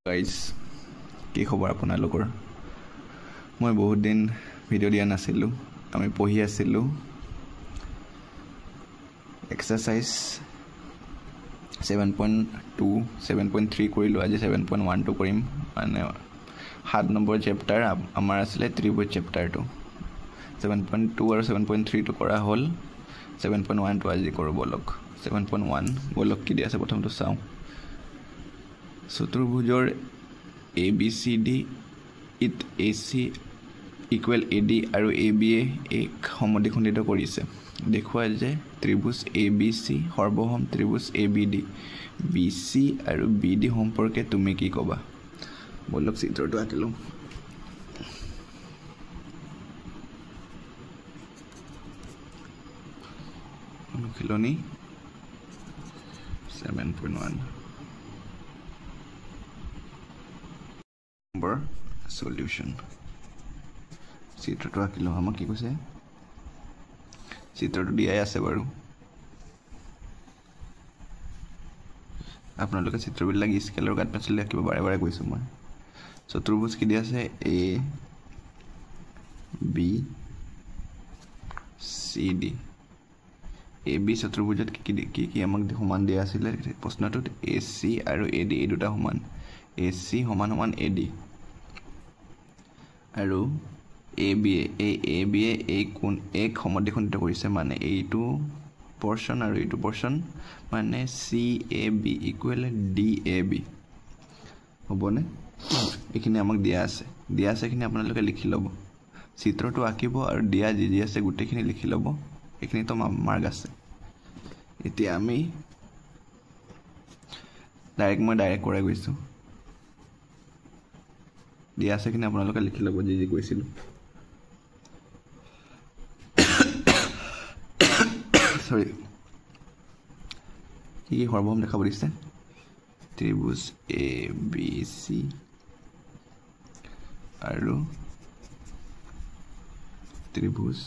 guys কি খবৰ আপোনালোকৰ মই বহুত দিন ভিডিঅ' দিয়া নাছিলোঁ আমি পঢ়ি আছিলোঁ এক্সাৰসাইজ 7.2 7.3 কৰিলোঁ আজি 7.12 কৰিম মানে 7 নম্বৰ চেপ্টাৰ আমাৰ আছিলে ত্ৰিভুজ চেপ্টাৰটো 7.2 আৰু 7.3 টো কৰা হ'ল 7.1 টো আজি কৰোঁ বলক 7.1 বলক কি দিয়া আছে প্ৰথমটো চাওঁ চতুৰ্ভুজৰ ABCD it AC equal AD আৰু AB এক সমদ্বিখণ্ডিত কৰিছে দেখুৱাই যে ত্ৰিভুজ ABC সৰ্বসম ত্ৰিভুজ ABD BC আৰু BD সম্পৰ্কে তুমি কি ক'বা বলক চিত্ৰটো আঁকিলো অনুশীলনী 7.1 number solution চিত্ৰটো আঁকিলো আমাক কি কৈছে চিত্ৰটো দিয়াই আছে বাৰু আপোনালোকে চিত্ৰবিলাক স্কেলৰ কাট পেঞ্চিল আঁকিব বাৰে বাৰে কৈছো মই চতুৰ্ভুজ কি দিয়া আছে A B C D AB চতুৰ্ভুজত কি আমাক সমান দিয়া আছিল প্ৰশ্নটোত AC আৰু AD এই দুটা সমান AC সমান সমান AD আৰু AB এই কোণ এক সমদ্বিখণ্ডিত কৰিছে মানে এইটো পোৰশন আৰু এইটো পোৰশন মানে CAB ইকুৱেল DAB হ'বনে এখিনি আমাক দিয়া আছে এখিনি আপোনালোকে লিখি ল'ব চিত্ৰটো আঁকিব আৰু দিয়া যি আছে গুটেখিনি লিখি ল'ব এখিনি তো মাৰ্ক আছে এতিয়া আমি ডাইৰেক্ট কৰাই গৈছো দিয়া আছে কিনে আপোনালোকে লিখি ল'ব যি কৈছিলো সৰি কি সৰ্বসম দেখাব দিছে ত্ৰিভুজ ABC আৰু ত্ৰিভুজ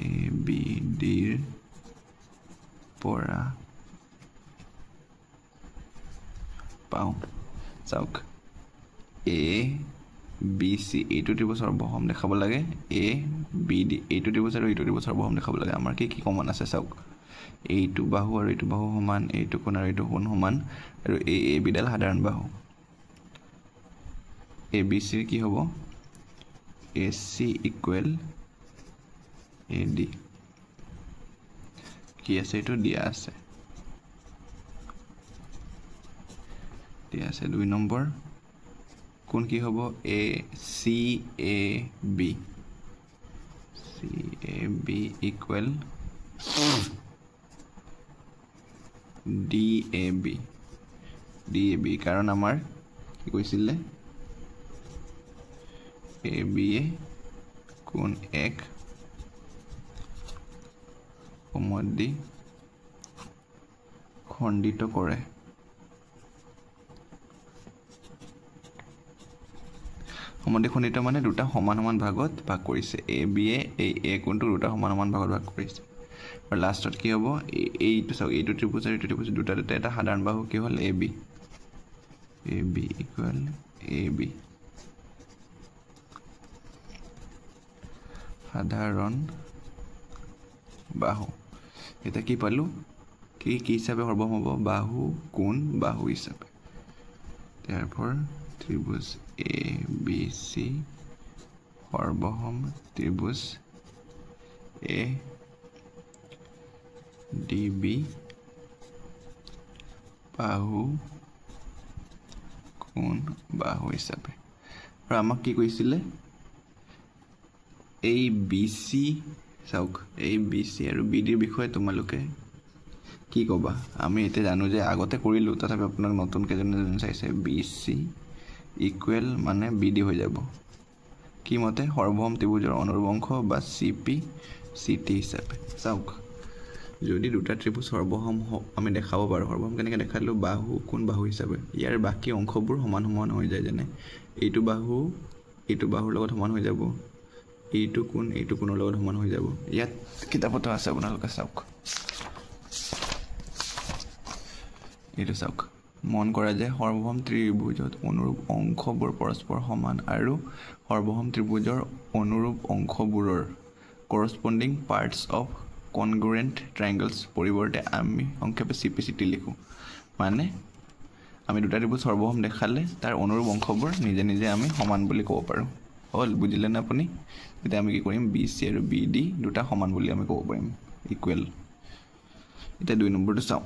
ABD ৰ পৰা পাওঁ চাওক ABC এইটো ত্ৰিভুজ সৰ্বসম দেখাব লাগে ABD এইটো ত্ৰিভুজ আৰু এইটো ত্ৰিভুজ সৰ্বসম দেখাব লাগে আমাৰ কি কমন আছে চাওক এইটো বাহু আৰু এইটো বাহু সমান এইটো কোণ আৰু এইটো কোণ সমান আৰু AB ডাল সাধাৰণ বাহু ABC ৰ কি হ'ব AC ইকুৱেল AD কি আছে এইটো দিয়া আছে 2 নম্বৰ কোন কি হ'ব CAB ইকুৱেল DAB কাৰণ আমাৰ কি কৈছিলে AB কোন এক সমদ্বিখণ্ডিত কৰে সমদ্বিখণ্ডিত মানে দুটা সমান সমান ভাগত ভাগ কৰিছে AB এই কোণটো দুটা সমান সমান ভাগত ভাগ কৰিছে আৰু লাষ্টত কি হ'ব এইটো চাওক এইটো ত্ৰিভুজ আৰু এইটো ত্ৰিভুজ দুটা এটা সাধাৰণ বাহু কি হ'ল AB ইকুৱেল AB সাধাৰণ বাহু এটা কি পালো কি হিচাপে সৰ্বসম হ'ব বাহু কোণ বাহু হিচাপে therefore ত্ৰিভুজ ABC সৰ্বসম ত্ৰিভুজ ADB বাহু কোণ বাহু হিচাপে আৰু আমাক কি কৈছিলে এই BC চাওক এই BC আৰু BD ৰ বিষয়ে তোমালোকে কি ক'বা আমি এতিয়া জানো যে আগতে কৰিলো তথাপি আপোনাক নতুন কেজন চাইছে BC ইকুৱেল মানে BD হৈ যাব কি মতে সৰ্বসম ত্ৰিভুজৰ অনুৰবংশ বা CT হিচাপে চাওক যদি দুটা ত্ৰিভুজ সৰ্বসম আমি দেখাব পাৰো সৰ্বসম কেনেকৈ দেখালো বাহু কোণ বাহু হিচাপে ইয়াৰ বাকি অংশবোৰ সমান সমান হৈ যায় যেনে এইটো বাহুৰ লগত সমান হৈ যাব এইটো কোণৰ লগত সমান হৈ যাব ইয়াত কিতাপতো আছে আপোনালোকে চাওক এইটো চাওক মন কৰা যে সৰ্বভৌম ত্ৰিভুজত অনুৰূপ অংশবোৰ পৰস্পৰ সমান আৰু সৰ্বভৌম ত্ৰিভুজৰ অনুৰূপ অংশবোৰৰ কৰস্পণ্ডিং পাৰ্টছ অফ কনগ্ৰুৱেণ্ট ট্ৰাইংগলছ পৰিৱৰ্তে আমি সংক্ষেপে CPCT লিখোঁ মানে আমি দুটা ত্ৰিভুজ সৰ্বভৌম দেখালে তাৰ অনুৰূপ অংশবোৰ নিজে নিজে আমি সমান বুলি ক'ব পাৰোঁ হ'ল বুজিলে না আপুনি তেতিয়া আমি কি কৰিম BC আৰু BD দুটা সমান বুলি আমি ক'ব পাৰিম ইকুৱেল এতিয়া 2 নম্বৰটো চাওঁ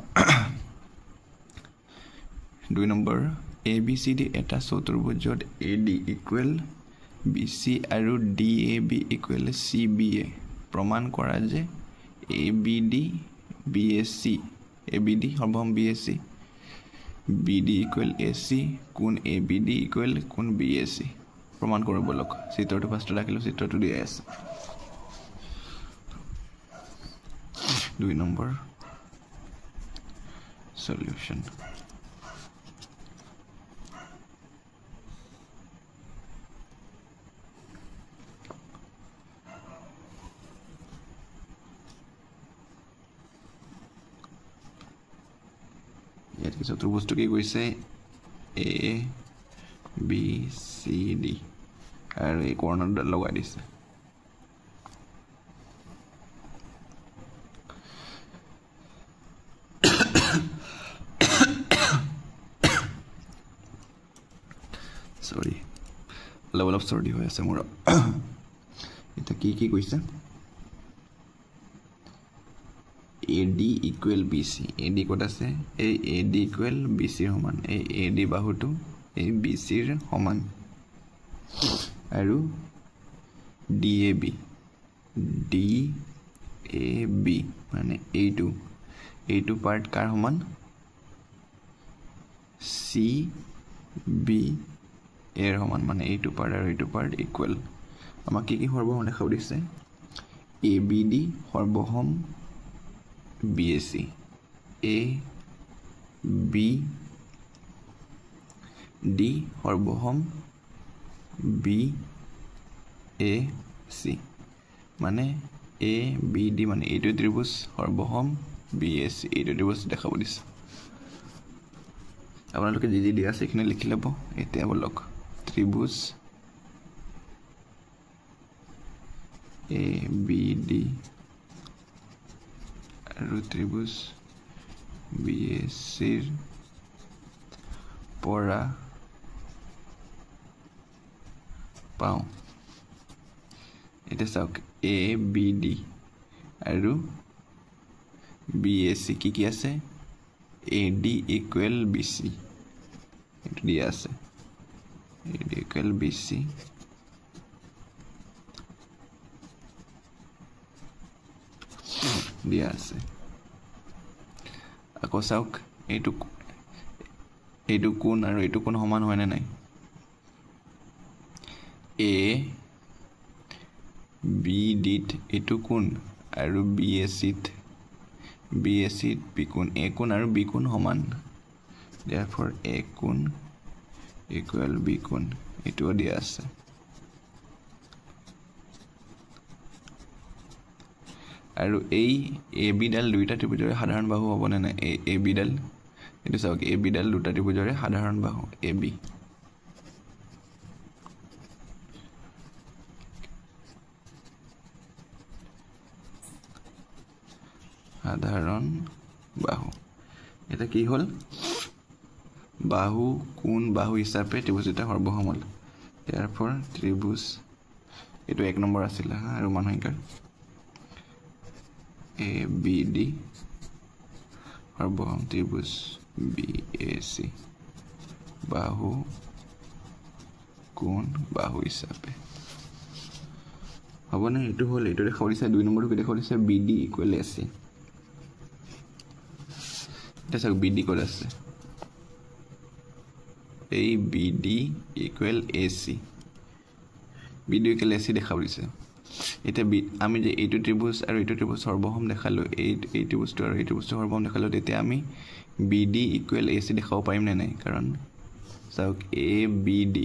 2 নম্বৰ ABCD এটা চতুৰ্ভুজত AD ইকুৱেল BC আৰু DAB ইকুৱেল CBA প্ৰমাণ কৰা যে ABD BAC ABD সৰ্বভৌম BAC BD equal AC কোণ ABD ইকুৱেল কোণ BAC প্ৰমাণ কৰিব বলক চিত্ৰটো ফাৰ্ষ্টত ৰাখিলোঁ চিত্ৰটো দিয়া আছে 2 নম্বৰ সলিউশন ইয়াত কি চতুৰ্ভুজটো কি কৈছে ABCD আৰু এই কৰ্ণৰডাল লগাই দিছে সৰি অলপ সৰ্দি হৈ আছে মোৰ এটা কি কৈছে AD ইকুৱেল BC AD ক'ত আছে এই AD ইকুৱেল BC ৰ সমান এই AD বাহুটো এই BC ৰ সমান আৰু DAB মানে এইটো পাৰ্ট কাৰ সমান CB এৰ সমান মানে এইটো পাৰ্ট আৰু এইটো পাৰ্ট ইকুৱেল আমাক কি সৰ্বভৌম দেখাব দিছে ABD সৰ্বভৌম BAC ABD সৰ্বভৌম BAC মানে ABD মানে এইটো ত্ৰিভুজ সৰ্বভৌম BAC এইটো ত্ৰিভুজ দেখাব দিছে আপোনালোকে যি দিয়া আছে এইখিনি লিখি ল'ব এতিয়া বলক ত্ৰিভুজ ABD আৰু ত্ৰিভুজ BAC ৰ পৰা পাওঁ এতিয়া চাওক ABD আৰু BAC কি আছে AD ইকুৱেল BC এইটো দিয়া আছে AD ইকুৱেল BC দিয়া আছে আকৌ চাওক এইটো কোণ আৰু এইটো কোণ সমান হয় নে নাই ABD এইটো কোণ আৰু BAC B কোণ A কোণ আৰু B কোণ সমান therefore A কোণ ইকুৱেল B কোণ এইটোও দিয়া আছে আৰু এই AB ডাল দুইটা ত্ৰিভুজৰে সাধাৰণ বাহু হ'ব নে নাই এই AB ডাল এইটো চাওক AB ডাল দুটা ত্ৰিভুজৰে সাধাৰণ বাহু AB সাধাৰণ বাহু এটা কি হ'ল বাহু কোণ বাহু হিচাপে ত্ৰিভুজ এটা সৰ্বভৌম হ'ল therefore ত্ৰিভুজ এইটো 1 নম্বৰ আছিল আৰু মানসংখ্যাৰ ABD সৰ্বভৌম ত্ৰিভুজ BAC বাহু কোণ বাহু হিচাপে হ'ব নে এইটো হ'ল এইটো দেখাব দিছে 2 নম্বৰটো কি দেখাব দিছে BD ইকুৱেল AC এটা চাওক BD ক'ত আছে এই BD equal AC BD equal AC দেখাব দিছে এটা আমি যে এইটো ত্ৰিভুজ আৰু এইটো ত্ৰিভুজ সৰ্বভৌম দেখালো এই ত্ৰিভুজটো আৰু এই ত্ৰিভুজটো সৰ্বভৌম দেখালো তেতিয়া আমি BD ইকুৱেল AC দেখাব পাৰিম নে নাই কাৰণ চাওক ABD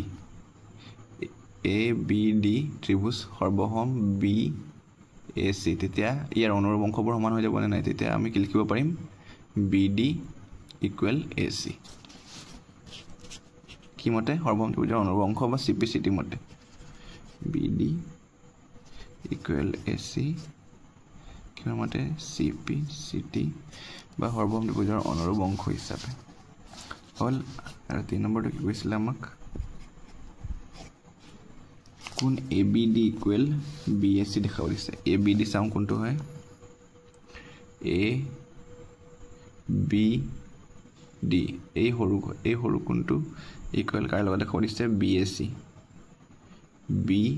ত্ৰিভুজ সৰ্বভৌম BAC তেতিয়া ইয়াৰ অনুৰূপ অংশবোৰ সমান হৈ যাব নে নাই তেতিয়া আমি কি লিখিব পাৰিম BD ইকুৱেল AC কি মতে সৰ্বসম ত্ৰিভুজৰ অনুৰূপ অংশ বা CPCT মতে BD ইকুৱেল AC কিমান মতে CPCT বা সৰ্বসম ত্ৰিভুজৰ অনুৰূপ অংশ হিচাপে হল আৰু 3 নম্বৰটো কি কৈছিল আমাক কোন ABD ইকুৱেল BAC দেখাব দিছে ABD চাম কোনটো হয় ABD এই সৰু কোনটো ইকুৱেল কাৰ লগত দেখাব দিছে BAC BAC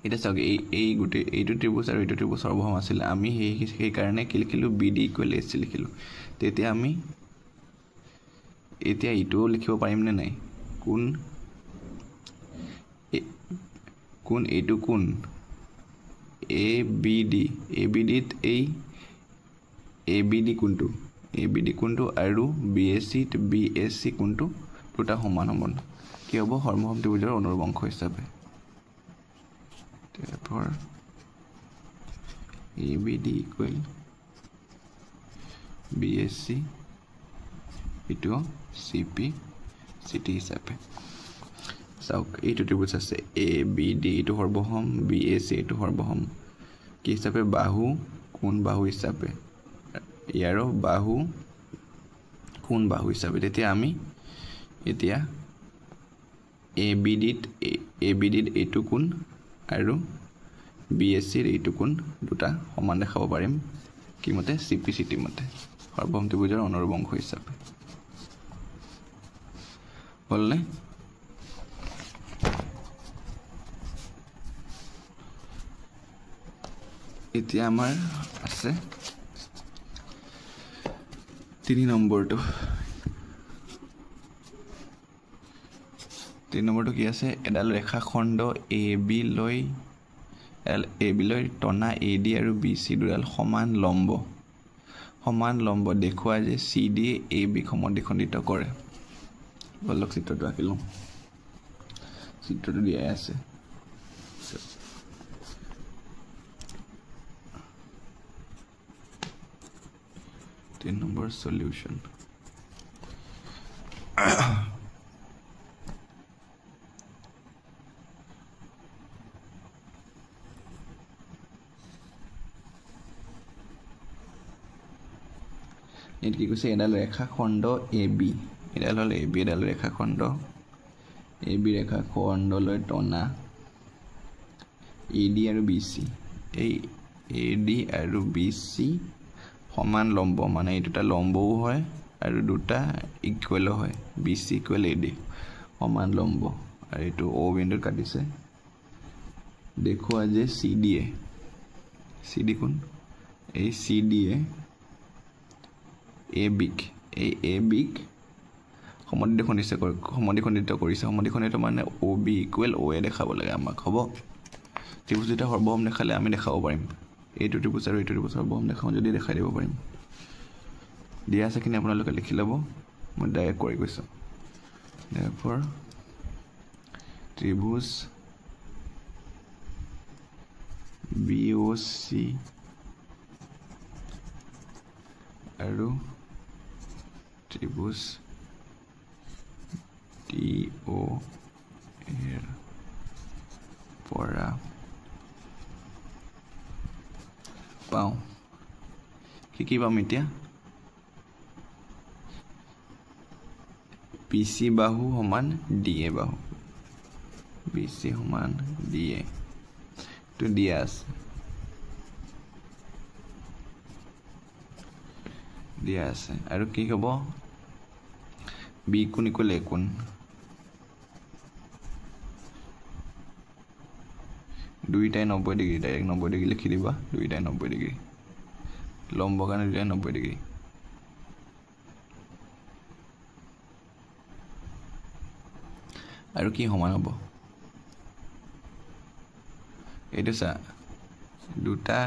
এটা চাওক এই গুটে এইটো ত্ৰিভুজ আৰু এইটো ত্ৰিভুজ সৰ্বসম আছিল আমি সেই কাৰণে কি লিখিলো BD ইকুৱেল AC লিখিলো তেতিয়া আমি এতিয়া ইটো লিখিব পাৰিম নে নাই কোন এইটো কোন ABD ত এই ABD কোনটো আৰু BAC কোনটো দুটা সমান সমান কি হ'ব সৰ্বসম ত্ৰিভুজৰ অনুৰূপ অংশ হিচাপে therefore ABD equal BAC ইটো CPCT হিচাপে চাওক এইটো ত্ৰিভুজ আছে ABD এইটো সৰ্বসম BAC এইটো সৰ্বসম কি হিচাপে বাহু কোণ বাহু হিচাপে ইয়াৰো বাহু কোণ বাহু হিচাপে তেতিয়া আমি এতিয়া ABD এইটো কোণ আৰু BAC এইটো কোণ দুটা সমান দেখাব পাৰিম কি মতে CPCT মতে সৰ্বসম ত্ৰিভুজৰ অনুৰূপ অংশ হিচাপে হলনে এতিয়া আমাৰ আছে 3 নম্বৰটো কি আছে এডাল ৰেখাখণ্ড AB লৈ টনা AD আৰু BC দুডাল সমান লম্ব দেখুৱা যে CD AB সমদ্বিখণ্ডিত কৰে বলক চিত্ৰটো আঁকিলো চিত্ৰটো দিয়া আছে 3 number solution এত কি কৈছে এডাল ৰেখাখণ্ড AB এডাল হল AB এডাল ৰেখাখণ্ড AB ৰেখাখণ্ডলৈ টনা AD আৰু BC এই AD আৰু BC সমান লম্ব মানে এই দুটা লম্বও হয় আৰু দুটা ইকুৱেল হয় BC ইকুৱেল AD সমান লম্ব আৰু এটো O বিন্দু কাটিছে দেখুৱা যে CD কোন এই CD AB সমদ্বিখণ্ডিত কৰিছে সমদ্বিখণ্ডিত মানে OB ইকুৱেল OA দেখাব লাগে আমাক হ'ব ত্ৰিভুজ দুটা সৰ্বসম দেখালে আমি দেখাব পাৰিম এইটো ত্ৰিভুজ আৰু এইটো ত্ৰিভুজ সৰ্বসম দেখাও যদি দেখাই দিব পাৰিম দিয়া আছে কিনে আপোনালোকে লিখি লব মই ডাইৰেক্ট কৰি গৈছো therefore ত্ৰিভুজ BOC আৰু ত্ৰিভুজ DO এৰ পৰা পাও কি পাম এতিয়া BC বাহু সমান DA বাহু BC সমান DA তো দিয়া আছে আৰু কি হ'ব B কোণ ইকুৱেল A কোণ দুইটাই 90 ডিগ্ৰী ডাইৰেক্ট 90 ডিগ্ৰী লিখি দিবা দুইটাই 90 ডিগ্ৰী লম্ব কাৰণে দুইটাই 90 ডিগ্ৰী আৰু কি সমান হ'ব এইটো চা দুটা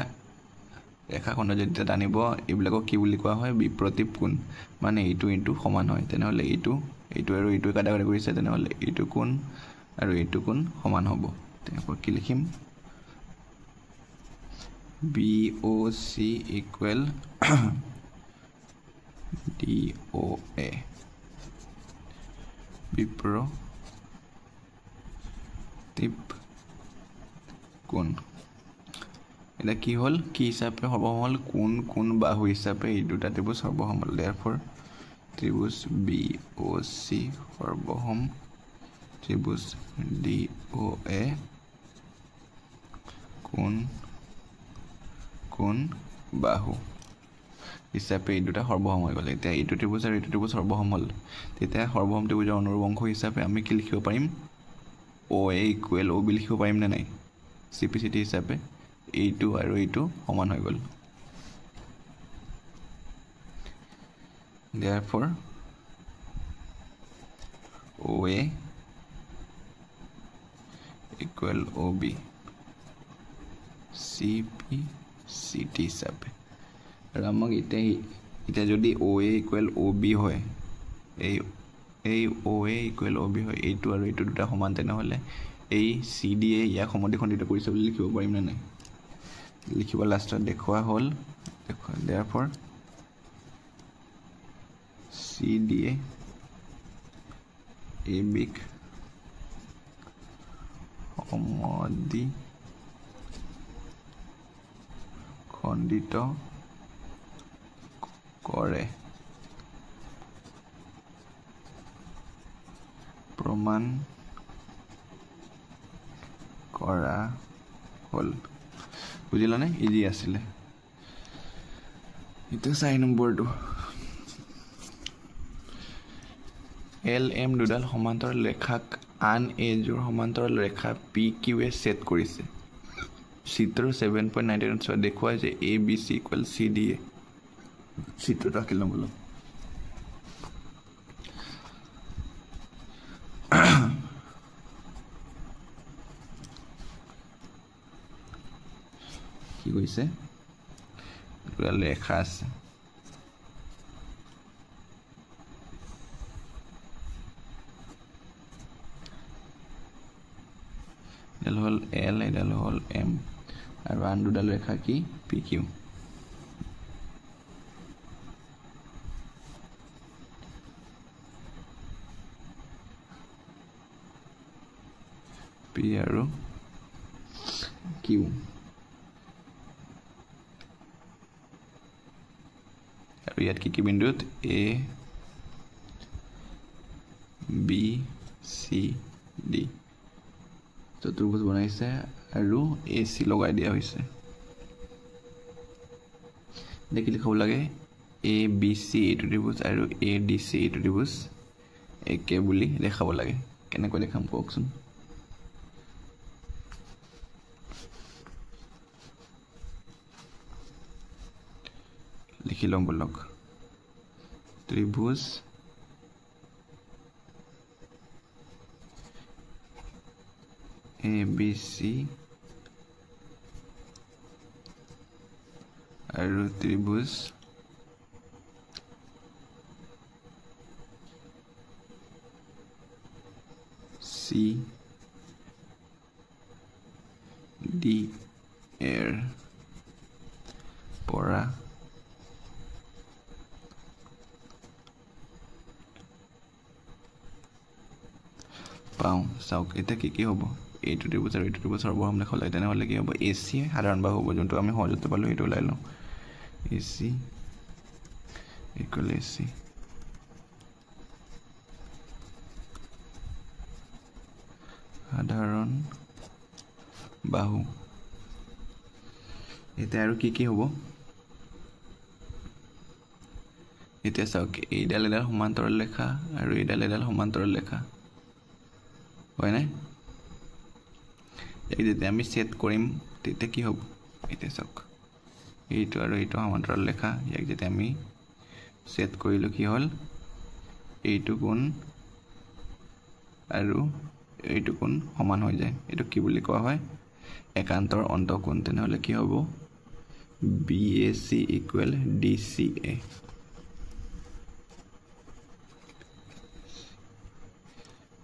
ৰেখাখণ্ড যেতিয়া টানিব এইবিলাকক কি বুলি কোৱা হয় বিপ্ৰতীপ কোণ মানে এইটো সমান হয় তেনেহলে এইটো আৰু এইটো কাটাকাটি কৰিছে তেনেহলে এইটো কোণ আৰু এইটো কোণ সমান হ'ব তেনেকৈ কি লিখিম BOC equal DOA বিপ্ৰতীপ কোণ এটা কি হল কি হিচাপে সৰ্বসম হল কোন বাহু হিচাপে এই দুটা ত্ৰিভুজ সৰ্বসম হল therefore ত্ৰিভুজ BOC সৰ্বসম ত্ৰিভুজ DOA কোন বাহু হিচাপে এই দুটা সৰ্বসম হৈ গ'ল এতিয়া এইটো ত্ৰিভুজ আৰু এইটো ত্ৰিভুজ সৰ্বসম হ'ল তেতিয়া সৰ্বসম ত্ৰিভুজৰ অনুৰূপ অংশ হিচাপে আমি কি লিখিব পাৰিম OA ইকুৱেল OB লিখিব পাৰিম নে নাই CPCT হিচাপে এইটো আৰু এইটো সমান হৈ গ'ল therefore OA equal OB CPCT হিচাপে আৰু আমাক এতিয়া যদি OA equal OB হয় এই OA equal OB হয় এইটো আৰু এইটো দুটা সমান তেনেহ'লে এই CDA ইয়াক সমদ্বিখণ্ডিত কৰিছে বুলি লিখিব পাৰিম নে নাই লিখিব লাষ্টত দেখুৱা হ'ল therefore CDA AB সমদ্বিখণ্ডিত কৰে প্ৰমাণ কৰা হ'ল বুজিলানে ইজি আছিলে এটা 4 নম্বৰটো LM দুডাল সমান্তৰাল ৰেখাক আন এজোৰ সমান্তৰাল ৰেখা PQ এ সেট কৰিছে চিত্ৰ 7.99 চোৱা দেখুৱাই যে ABC ইকুৱেল CDA চিত্ৰটো আঁকি লম বোলো কি কৈছে দুডাল ৰেখা আছে এডাল হল L এডাল হল M আৰু আন দুডাল ৰেখা কি PQ P আৰু Q আৰু ইয়াত কি বিন্দুত A B C D চতুৰ্ভুজ বনাইছে আৰু AC লগাই দিয়া হৈছে দেখি লিখাব লাগে ABC এইটো ত্ৰিভুজ আৰু ADC এইটো ত্ৰিভুজ একে বুলি দেখাব লাগে কেনেকৈ দেখাম কওকচোন লিখি লম বলক ত্ৰিভুজ ABC আৰু ত্ৰিভুজ CD এৰ পৰা পাওঁ চাওক এটা কি হ'ব এইটো ত্ৰিভুজ আৰু এইটো ত্ৰিভুজ সৰ্বসম লেখা লাগে তেনেহ'লে কি হ'ব AC সাধাৰণ বাহু হ'ব যোনটো আমি সহজতে পালো সেইটো ওলাই লওঁ AC equal AC সাধাৰণ বাহু এতিয়া আৰু কি হ'ব এতিয়া চাওক এইডাল এডাল সমান্তৰাল ৰেখা আৰু এইডাল এডাল সমান্তৰাল ৰেখা হয় নাই এই যেতিয়া আমি সেট কৰিম তেতিয়া কি হ'ব এতিয়া চাওক এইটো আৰু এইটো সমান্তৰাল ৰেখা ইয়াক যেতিয়া আমি সেট কৰিলো কি হ'ল এইটো কোণ আৰু এইটো কোণ সমান হৈ যায় এইটো কি বুলি কোৱা হয় একান্তৰ অন্তঃকোণ তেনেহ'লে কি হ'ব BAC equal DCA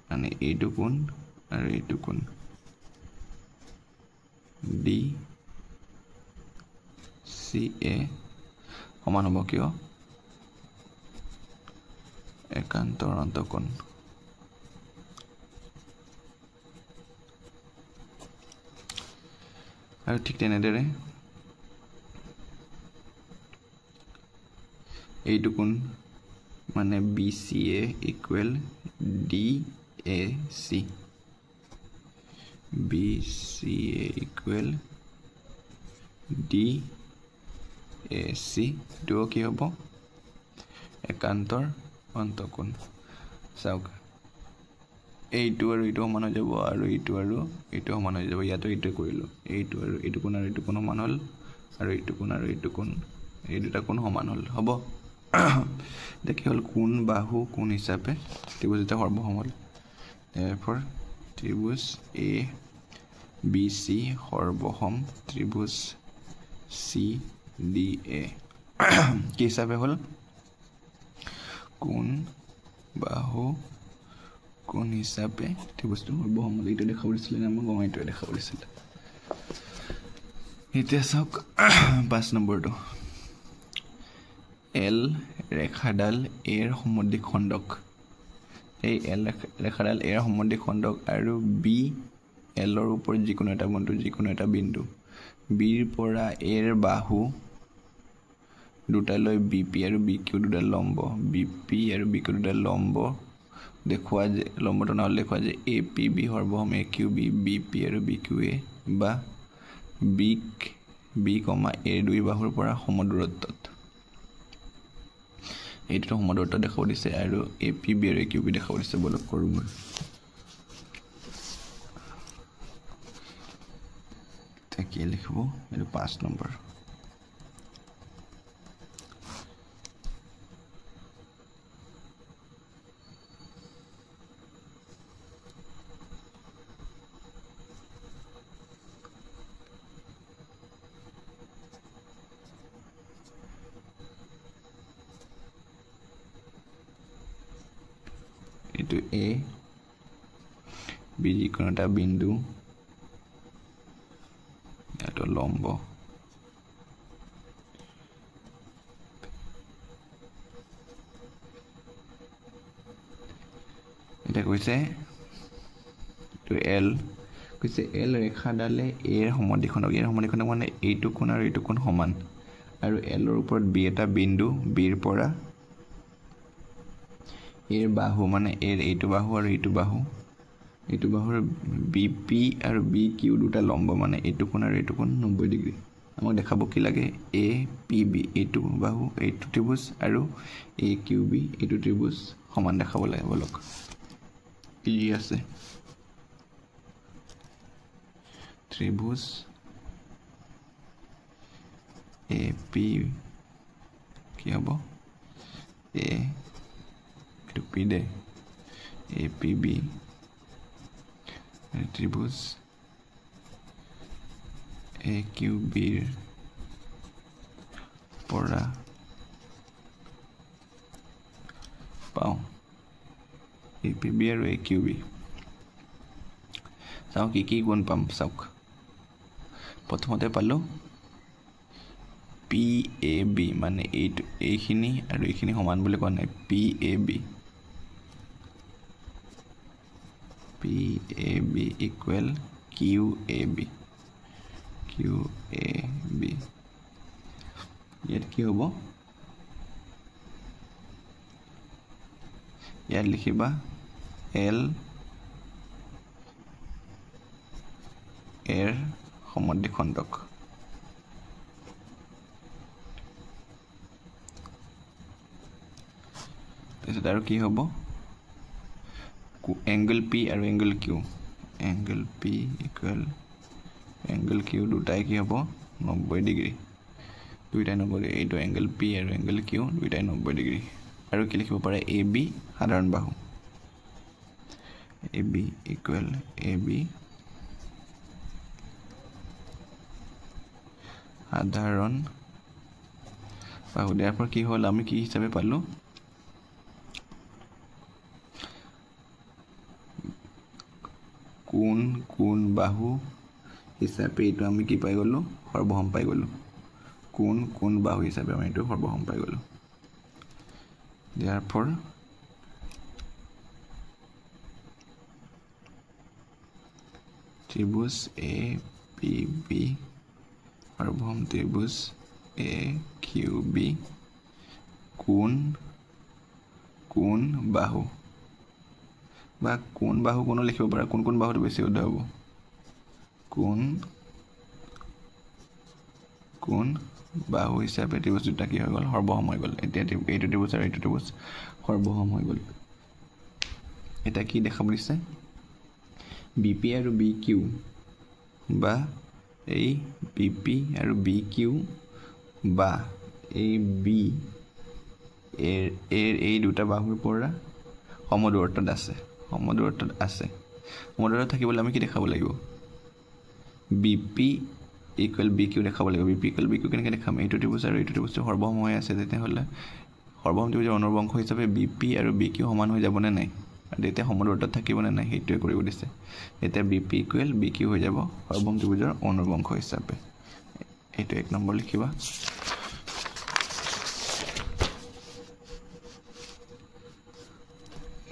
মানে এইটো কোণ আৰু এইটো কোণ DCA সমান হ'ব কিয় একান্তৰ অন্তকোণ আৰু ঠিক তেনেদৰে এইটো কোণ মানে BCA equal DAC BCA equal DAC এইটো কি হ'ব একান্তৰ অন্তকোণ চাওক এইটো আৰু এইটো সমান হৈ যাব আৰু এইটো সমান হৈ যাব ইয়াতো এইটো কৰিলো এইটো আৰু এইটো কোণ সমান হ'ল আৰু এইটো কোণ এই দুটা কোণ সমান হ'ল হ'ব দেখি হ'ল কোণ বাহু কোণ হিচাপে ত্ৰিভুজ এটা সৰ্বসম হ'ল therefore ত্ৰিভুজ ABC সৰ্বসম ত্ৰিভুজ CDA কি হিচাপে হ'ল কোণ বাহু কোণ হিচাপে ত্ৰিভুজটো সৰ্বসম হ'ল এইটো দেখাব দিছিলে নে মই এইটোৱে দেখাব দিছিলে এতিয়া চাওক 5 নম্বৰটো L ৰেখাডাল এৰ সমদ্বিখ খণ্ডক এই L ৰেখাডাল এৰ সমদ্বিখ খণ্ডক আৰু B L ৰ ওপৰত যিকোনো এটা বিন্দু B ৰ পৰা এৰ বাহু দুটালৈ BP আৰু BQ দুটা লম্ব BP আৰু BQ দুটা লম্ব দেখুৱা যে লম্বটো নহ'লে দেখুৱা যে APB সৰ্বসম AQB BP আৰু BQA বা B, A দুই বাহুৰ পৰা সমদূৰত্বত এইটো সমদূৰত্ব দেখাব দিছে আৰু APB আৰু AQB দেখাব দিছে বলক কৰোঁ মই কি লিখিব এইটো 5 নম্বৰ এইটো A B যিকোনো এটা বিন্দু এটা লম্ব এটা কৈছে এইটো L কৈছে L ৰেখাডালে এৰ সমদ্বিখণ্ডক মানে এইটো কোণ আৰু এইটো কোণ সমান আৰু L ৰ ওপৰত B এটা বিন্দু B ৰ পৰা এৰ বাহু মানে এৰ এইটো বাহু আৰু এইটো বাহুৰ BP আৰু BQ দুটা লম্ব মানে এইটো কোণ আৰু এইটো কোণ 90 ডিগ্ৰী আমাক দেখাব কি লাগে APB এইটো বাহু এইটো ত্ৰিভুজ আৰু AQB এইটো ত্ৰিভুজ সমান দেখাব লাগে বলক কি আছে ত্ৰিভুজ AP কি হ'ব এইটো P দে APB ত্ৰিভুজ AQB পৰা পাওঁ APB আৰু AQB চাওক কি গুণ পাম চাওক প্ৰথমতে পালো PAB মানে এইখিনি আৰু এইখিনি সমান বুলি কোৱা নাই PAB ইকুৱেল QAB ইয়াত কি হ'ব ইয়াত লিখিবা L এৰ সমদ্বিখ খণ্ডক তাৰপিছত আৰু কি হ'ব এংগল P আৰু angle Q angle P equal angle Q দুটাই কি হ'ব 90 ডিগ্ৰী দুইটাই 90 এইটো এংগল P আৰু এংগল Q দুইটাই 90 ডিগ্ৰী আৰু কি লিখিব পাৰে AB সাধাৰণ বাহু AB ইকুৱেল AB সাধাৰণ বাহু দিয়াৰ পৰা কি হ'ল আমি কি হিচাপে পালো কোণ বাহু হিচাপে এইটো আমি কি পাই গ'লো সৰ্বসম পাই গ'লো কোণ বাহু হিচাপে আমি এইটো সৰ্বসম পাই গ'লো therefore ত্ৰিভুজ এ পি বি সৰ্বসম ত্রিভুজ এ কিউ বি কোণ বাহু বা কোণ বাহু কোনো লিখিব পাৰা কোন বাহুটো বেছি শুদ্ধ হ'ব কোণ বাহু হিচাপে ত্ৰিভুজ দুটা কি হৈ গ'ল সৰ্বসম হৈ গ'ল এতিয়া এইটো ত্ৰিভুজ আৰু এইটো ত্ৰিভুজ সৰ্বসম হৈ গ'ল এটা কি দেখাব দিছে বিপি আৰু বিকিউ বা এই বিপি আৰু বিকিউ বা এই বি এই দুটা বাহুৰ পৰা সমদূৰত্বত আছে সমদূৰত্বত থাকিবলৈ আমি কি দেখাব লাগিব বিপি ইকুৱেল বিকিউ দেখাব লাগিব বিপি ইকুৱেল বিকিউ কেনেকৈ দেখাম এইটো ত্ৰিভুজ আৰু এইটো ত্ৰিভুজ সৰ্বসম হৈ আছে তেতিয়াহ'লে সৰ্বসম ত্ৰিভুজৰ অনুবংশ হিচাপে বিপি আৰু বিকিউ সমান হৈ যাবনে নাই আৰু তেতিয়া সমদূৰত্বত থাকিবনে নাই সেইটোৱে কৰিব দিছে এতিয়া বিপি ইকুৱেল বিকিউ হৈ যাব সৰ্বসম ত্ৰিভুজৰ অনুবংশ হিচাপে এইটো 1 নম্বৰ লিখিবা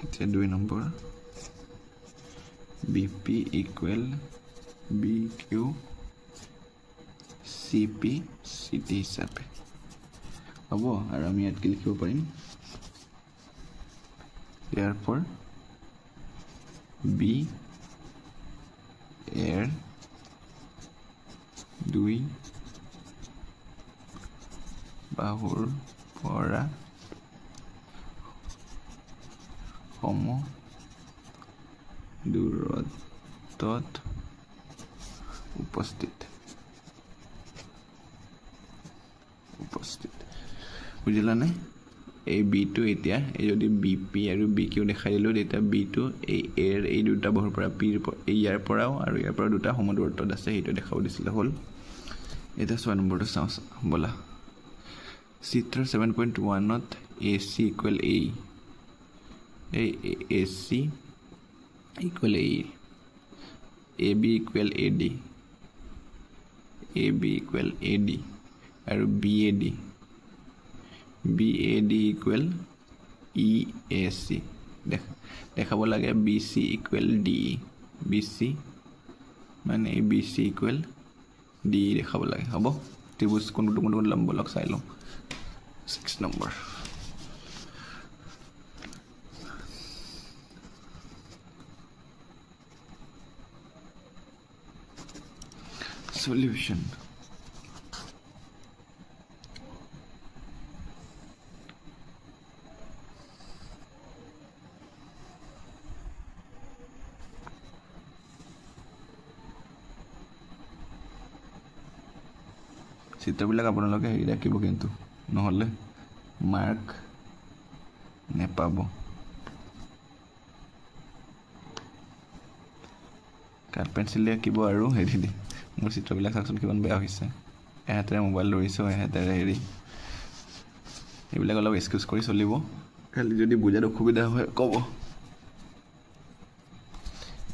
এতিয়া 2 নম্বৰ বিপি ইকুৱেল বিকিউ সিপি সিটি হিচাপে হ'ব আৰু আমি ইয়াত কি লিখিব পাৰিম therefore বি এৰ দুই বাহুৰ পৰা সম দূৰত্বত উপস্থিত বুজিলানে এই বিটো এতিয়া এই যদি বিপি আৰু বিকিউ দেখাই দিলোঁ তেতিয়া বিটো এই দুটা বাহুৰ পৰা পিৰ ইয়াৰ পৰাও আৰু ইয়াৰ পৰা দুটা সমদূৰত্বত আছে সেইটো দেখাব দিছিলে হ'ল এতিয়া 6 নম্বৰটো চাওঁ ব'লা চিত্ৰ 7.1ত AC ইকুৱেল A এই AC equal A AB equal AD AB equal AD আৰু BAD ইকুৱেল EAC দেখাব লাগে BC ইকুৱেল DE BC মানে BC ইকুৱেল DE দেখাব লাগে হ'ব ত্ৰিভুজ কোনটো লম্ব লগ চাই লওঁ 6 নম্বৰ solution চিত্ৰবিলাক আপোনালোকে হেৰি ৰাখিব কিন্তু নহ'লে মাৰ্ক নেপাব কাঠ পেঞ্চিল আঁকিব আৰু হেৰি দি মোৰ চিত্ৰবিলাক চাওকচোন কিমান বেয়া হৈছে এহাতেৰে মোবাইল ধৰিছোঁ এহাতেৰে হেৰি এইবিলাক অলপ এক্সকিউজ কৰি চলিব খালি যদি বুজাত অসুবিধা হয় ক'ব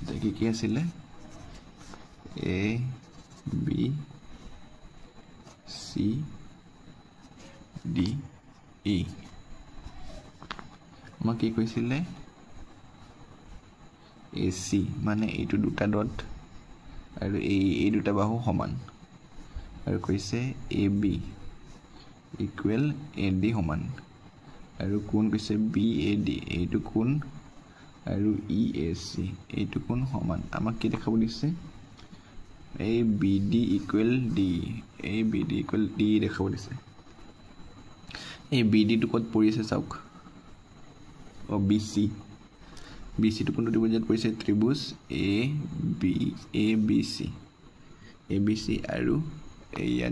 এতিয়া কি আছিলে A B C D E আমাক কি কৈছিলে AC মানে এইটো দুটা ডট আৰু এই দুটা বাহু সমান আৰু কৈছে AB ইকুৱেল AD সমান আৰু কোণ কৈছে BAD এইটো কোণ আৰু EAC এইটো কোণ সমান আমাক কি দেখাব দিছে ABD equal D ABD equal D দেখাব দিছে এই BD টো ক'ত পৰি আছে চাওক BC টো কোনটো ত্ৰিভুজত পৰিছে ত্ৰিভুজ ABC আৰু এয়া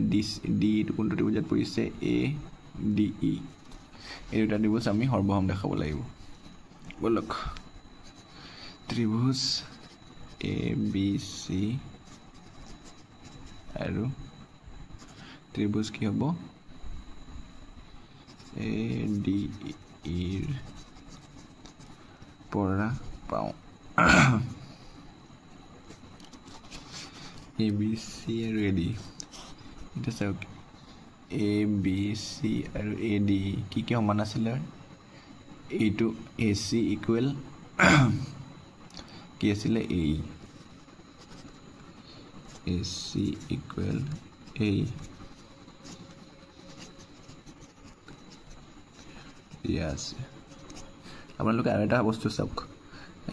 D টো কোনটো ত্ৰিভুজত পৰিছে ADE এই দুটা ত্ৰিভুজ আমি সৰ্বসম দেখাব লাগিব বলক ত্ৰিভুজ ABC আৰু ত্ৰিভুজ কি হ'ব ADE ৰ পৰা পাওঁ ABC আৰু AD এটা চাওক ABC আৰু AD কি সমান আছিলে এইটো AC ইকুৱেল কি আছিলে AE AC equal A yes আপোনালোকে আৰু এটা বস্তু চাওক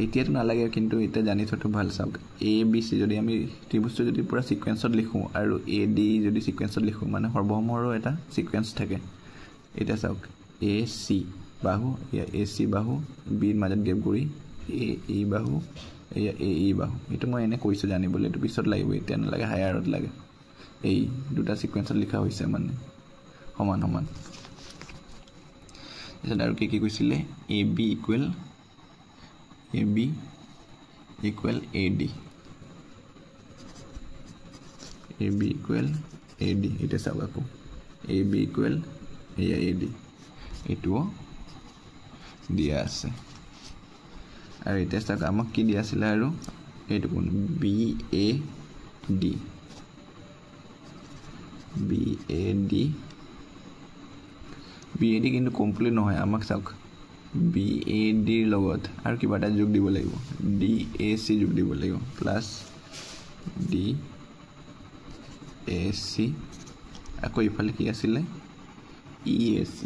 এতিয়াতো নালাগে কিন্তু এটা জানি থোৱাটো ভাল চাওক ABC যদি আমি ত্ৰিভুজটো যদি পুৰা সিকোয়েন্সত লিখো আৰু AD যদি সিকোয়েন্সত লিখো মানে সৰ্বসমৰো এটা সিকোয়েন্স থাকে এটা চাওক AC বাহু ইয়া AC বাহু B ৰ মাজত গেপ কৰি AE বাহু ইয়া AE বাহু এটো মই এনে কৈছো জানিবলৈ এটো পিছত লাগিব এতিয়া নালাগে হায়াৰত লাগে এই দুটা সিকোয়েন্সত লিখা হৈছে মানে সমান সমান এটা আৰু কি কৈছিলে AB equal AD AB equal AD এটা চাওক আকৌ AB equal AD এটো দিয়া আছে আৰু এটা চাওক আমাক কি দিয়া আছিল আৰু এইটো কোন BAD কিন্তু কমপ্লিট নহয় আমাক চাওক BAD ৰ লগত আৰু কিবা এটা যোগ দিব লাগিব DAC যোগ দিব লাগিব প্লাস DAC আকৌ ইফালে কি আছিল EAC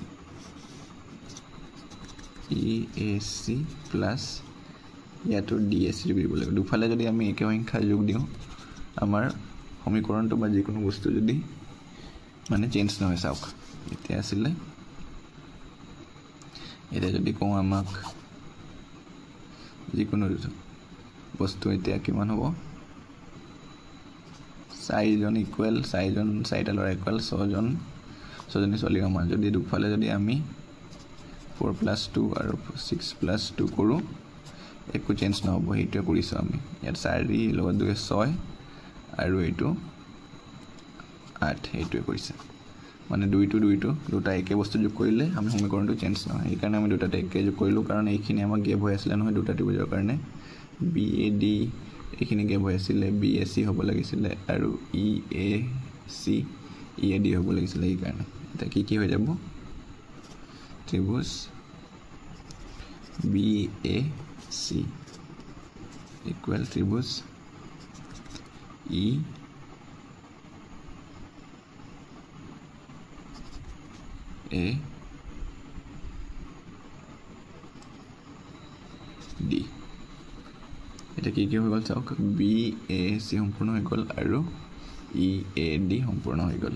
প্লাস ইয়াতো DAC যোগ দিব লাগিব দুফালে যদি আমি একে সংখ্যা যোগ দিও আমাৰ সমীকৰণটো বা যিকোনো বস্তু যদি মানে চেঞ্জ নহয় চাওক এতিয়া আছিল এটা যদি কও আমাক যিকোনো বস্তু এতিয়া কিমান হ'ব 4 জন ইকুৱেল 4 জন 4টা লৰা ইকুৱেল 6 জন 6 জনী ছোৱালী সমান যদি দুফালে যদি আমি 4 + 2 আৰু 6 + 2 কৰো একো চেঞ্জ নহব হেইটো কৰিছো আমি ইয়াত 4 লগত 2 6 আৰু এইটো 8 হেইটো কৰিছে মানে দুটা একে বস্তু যোগ কৰিলে আমি সমীকৰণটো চেঞ্জ নহয় এই কাৰণে আমি দুটাতে একে যোগ কৰিলো কাৰণ এইখিনি আমাক গেপ হৈ আছিল নহয় দুটা ত্ৰিভুজৰ কাৰণে BAD এইখিনি গেপ হৈ আছিল BAC হ'ব লাগিছিল আৰু EAC EAD হ'ব লাগিছিল এই কাৰণে এটা কি হৈ যাব ত্ৰিভুজ BAC ইকুৱেল ত্ৰিভুজ D এটা কি হৈ গল চাওক BAC সম্পূৰ্ণ হৈ গল আৰু EAD সম্পূৰ্ণ হৈ গল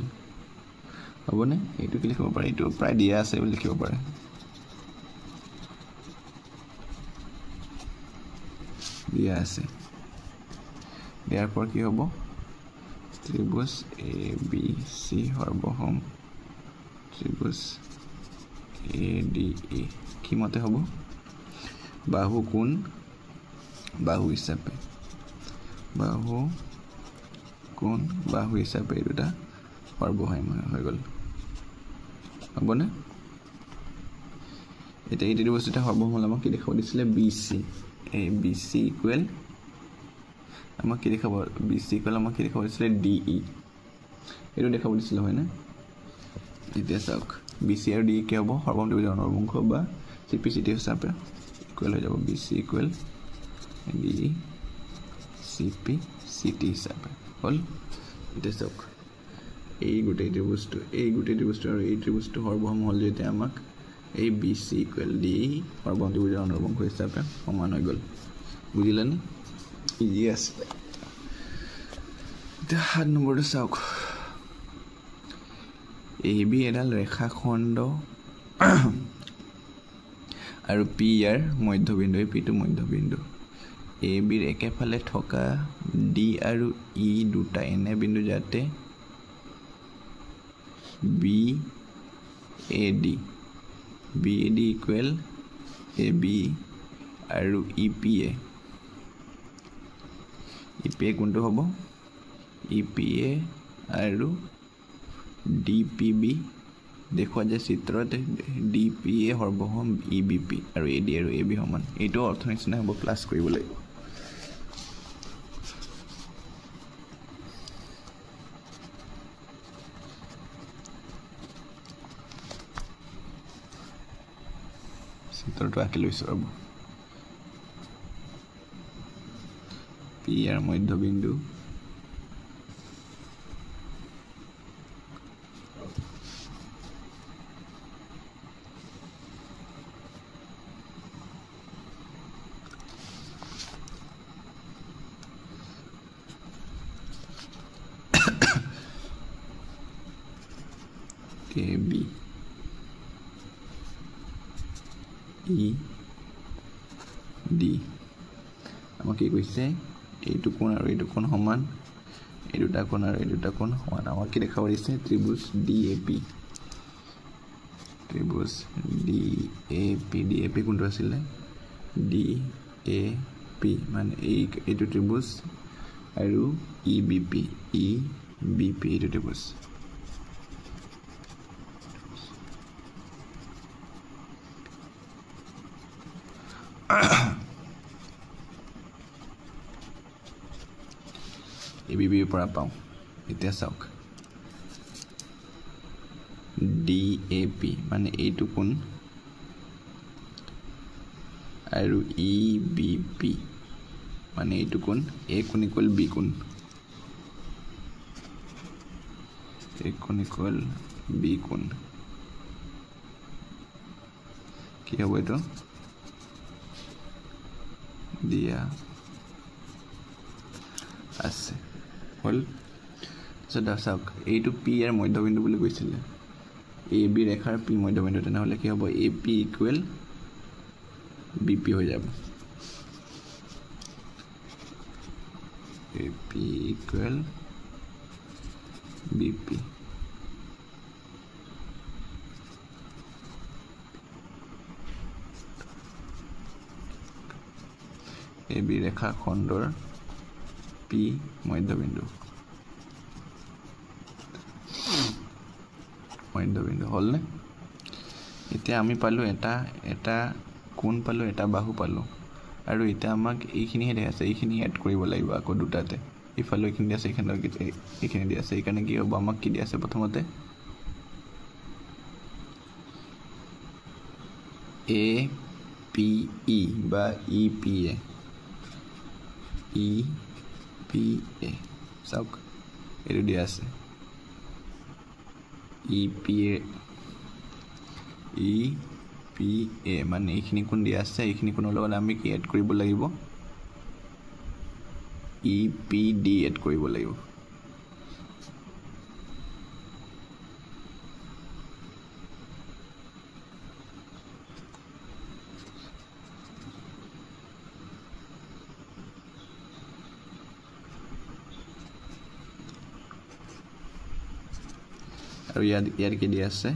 হবনে এইটো কি লিখিব পাৰে এইটো প্ৰায় দিয়া আছে বুলি লিখিব পাৰে দিয়া আছে ইয়াৰ পৰ কি হ'ব ত্ৰিভুজ ABC সৰ্বসম ত্রিভুজ ADE কি মতে হ'ব বাহু কোণ বাহু হিচাপে এটা সৰ্বসম হৈ গল হ'বনে এটা এই বস্তুটা সৰ্বসম হল আমাক কি দেখাব দিছিলে BC ABC ইকুৱেল আমাক কি দেখাব BC ইকুৱেল আমাক কি দেখাব দিছিলে DE এটো দেখাব দিছিলে হয় না এতিয়া চাওক BC আৰু DE কি হ'ব সৰ্বসম ত্ৰিভুজৰ অনুবংশ বা CPCT হিচাপে ইকুৱেল হৈ যাব BC ইকুৱেল DE CPCT হিচাপে হল এতিয়া চাওক এই গোটেই ত্ৰিভুজটো আৰু এই ত্ৰিভুজটো সৰ্বসম হল যেতিয়া আমাক এই BC ইকুৱেল DE সৰ্বসম ত্ৰিভুজৰ অনুবংশ হিচাপে সমান হৈ গল বুজিলানে ইজি আছে এতিয়া 7 নম্বৰটো চাওক AB এডাল ৰেখাখণ্ড আৰু P ইয়াৰ মধ্যবিন্দু P টো মধ্যবিন্দু AB ৰ একেফালে থকা D আৰু E দুটা এনে বিন্দু যাতে BAD ইকুৱেল AB আৰু EPA কোনটো হ'ব EPA আৰু DPB দেখুৱা যে চিত্ৰত DPA সৰ্বসম EBP আৰু AD আৰু AB সমান এইটো অৰ্থ নিচিনা হ'ব প্লাস কৰিব লাগিব চিত্ৰটো আঁকি লৈছো ৰব P ইয়াৰ মধ্যবিন্দু এ বি ই ডি আমাক কি কৈছে এইটো কোণ আৰু এইটো কোণ সমান এই দুটা কোণ আৰু এই দুটা কোণ সমান আমাক কি দেখাব দিছে ত্ৰিভুজ DAP ত্ৰিভুজ DAP কোনটো আছিলে DAP মানে এইটো ত্ৰিভুজ আৰু EBP এইটো ত্ৰিভুজ EBP পৰা পাওঁ এতিয়া চাওক DAP মানে এইটো কোণ আৰু EBP মানে এইটো কোণ A কোণ ইকুৱেল B কোণ A কোণ ইকুৱেল B কোণ কি হ'ব এইটো দিয়া আছে হল সদা চাওক এইটো P এর মধ্যবিন্দু বুলি কৈছিলে AB ৰেখাৰ P মধ্যবিন্দু তেনেহলে কি হ'ব AP ইকুৱেল BP হৈ যাব AP ইকুৱেল BP AB ৰেখা খণ্ডৰ P মধ্যবিন্দু হল নে এতিয়া আমি পালো এটা কোণ পালো এটা বাহু পালো আৰু এটা আমাক এইখিনিহে দেখাই আছে এইখিনি এড কৰিব লাগিব আকৌ দুটাতে ইফালে এইখিনি আছে এইখিনি দি আছে এইকাৰণে কি হ'ব আমাক কি দি আছে প্ৰথমতে APE বা EPA চাওক এইটো দিয়া আছে EPA মানে এইখিনি কোণ দিয়া আছে এইখিনি কোণৰ লগত আমি কি এড কৰিব লাগিব EPD এড কৰিব লাগিব আৰু ইয়াৰ কি দিয়া আছে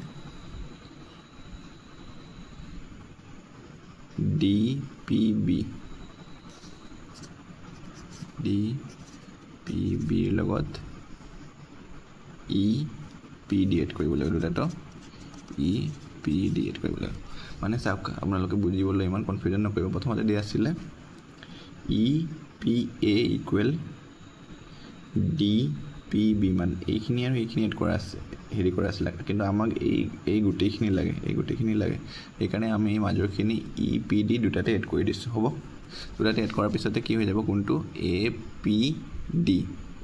DPB লগত EPD এড কৰিব লাগিব দুটাটো EPD এড কৰিব লাগিব মানে চাওক আপোনালোকে বুজিবলৈ ইমান কনফিউজন নকৰিব প্ৰথমতে দিয়া আছিলে EPA ইকুৱেল DPB মানে এইখিনি আৰু এইখিনি এড কৰা আছে হেৰি কৰা আছিল কিন্তু আমাক এই গোটেইখিনি লাগে সেইকাৰণে আমি এই মাজৰখিনি EPD দুটাতে এড কৰি দিছো হ'ব দুটাতে এড কৰাৰ পিছতে কি হৈ যাব কোনটো APD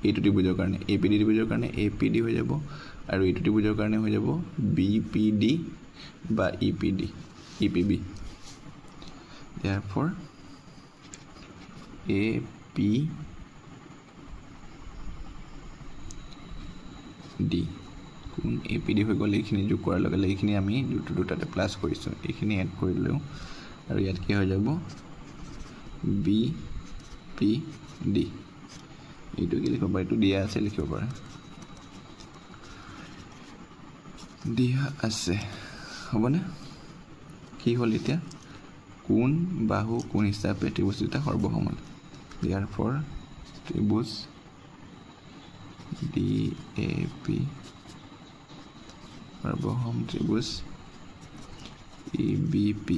এইটো ত্ৰিভুজৰ কাৰণে APD ত্ৰিভুজৰ কাৰণে APD হৈ যাব আৰু এইটো ত্ৰিভুজৰ কাৰণে হৈ যাব BPD বা EPB therefore APD কোন APD হৈ গ'ল এইখিনি যোগ কৰাৰ লগে লগে এইখিনি আমি দুটাতে প্লাস কৰিছো এইখিনি এড কৰিলো আৰু ইয়াত কি হৈ যাব BPD এইটো কি লিখিব পাৰে এইটো দিয়া আছে লিখিব পাৰে দিয়া আছে হ'বনে কি হ'ল এতিয়া কোণ বাহু কোণ হিচাপে ত্ৰিভুজ দুটা সৰ্বসমান therefore ত্ৰিভুজ DAP সৰ্বসম ত্ৰিভুজ EBP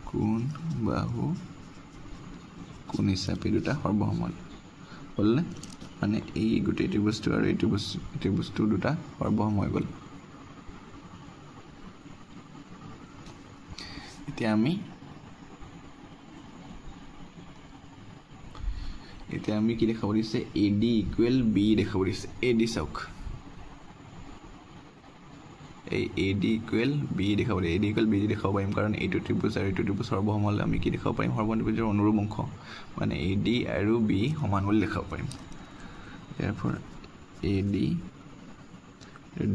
কোণ বাহু কোণ হিচাপে দুটা সৰ্বসমান হ'লনে মানে এই গোটেই ত্ৰিভুজটো আৰু এই ত্ৰিভুজটো দুটা সৰ্বসম হৈ গ'ল এতিয়া আমি কি দেখাব দিছে AD ইকুৱেল B দেখাব দিছে AD চাওক এই AD ইকুৱেল B দেখাব দিছে AD ইকুৱেল B দেখাব পাৰিম কাৰণ এইটো ত্ৰিভুজ আৰু এইটো ত্ৰিভুজ সৰ্বসম হ'লে আমি কি দেখাব পাৰিম সৰ্বসম ত্ৰিভুজৰ অনুৰূপ অংশ মানে AD আৰু B সমান বুলি দেখাব পাৰিম therefore AD